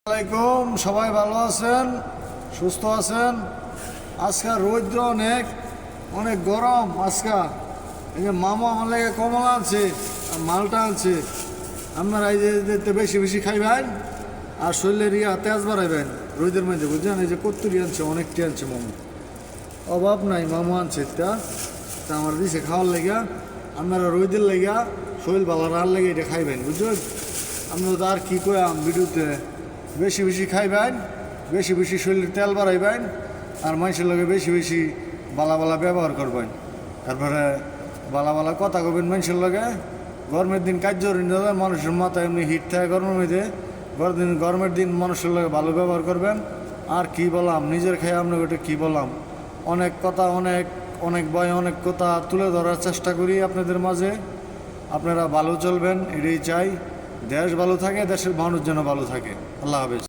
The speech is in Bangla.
আসসালামাইকুম, সবাই ভালো আছেন, সুস্থ আছেন। আজকে রৌদ্র অনেক অনেক গরম। আজকে এই যে মামা আমার লাগে কমলা আনছে আর মালটা আনছে। আপনারা এই যে বেশি বেশি খাইবেন আর শরীরের তেজ বাড়াইবেন রোদের মধ্যে, বুঝছেন? এই যে কত্তুরি আনছে, অনেকটি আনছে মামা, অভাব নাই। মামা আনছে তা আমার দিছে খাওয়ার লেগা। আপনারা রোদের লেগা শরীর ভালো রাখার লেগে এটা খাইবেন, বুঝছেন? আপনারা তো আর কী কয়াম ভিডিওতে, বেশি বেশি খাইবেন, বেশি বেশি শরীরের তেল বাড়াইবেন আর মানুষের লগে বেশি বেশি বালা বালা ব্যবহার করবেন। তারপরে বালা বালা কথা কবেন মানুষের লগে। গরমের দিন কার্য মানুষের মাথায় এমনি হিট থাকে গরমের মধ্যে। গরমের দিন মানুষের লগে ভালো ব্যবহার করবেন। আর কি বললাম, নিজের খেয়ে আপনাকে ওটা কী বললাম, অনেক কথা অনেক অনেক ভয় অনেক কথা তুলে ধরার চেষ্টা করি আপনাদের মাঝে। আপনারা ভালো চলবেন এটাই চাই। দেশ ভালো থাকে, দেশের মানুষ যেন ভালো থাকে। আল্লাহ হাফেজ।